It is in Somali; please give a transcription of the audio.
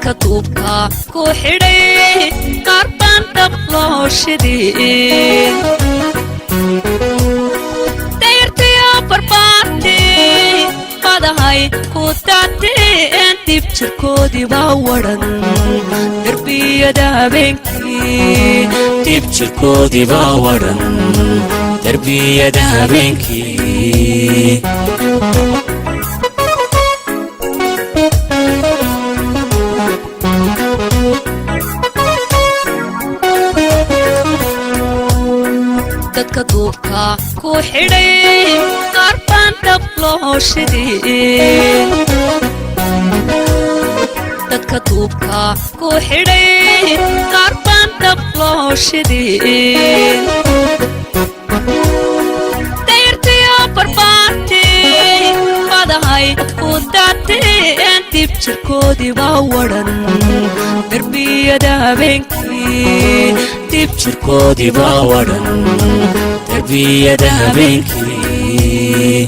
dadka duubka ku xidhay qaar baan dhab loo shidin dayrtiyo barbaartii madahay ku daateen dib jirkoodii baa wadhan darbiyada habeenkii dib jirkoodii baa wadhan darbiyada habeenkii dadka duubka ku xidhay qaar baan dhab loo shidin dadka duubka ku xidhay qaar baan dhab loo shidin dayrtiyo barbaartii madahay ku daateen dib jirkoodii baa wadhan darbiyada habeenkii dib jirkoodii baa wadhan darbiyada habeenkii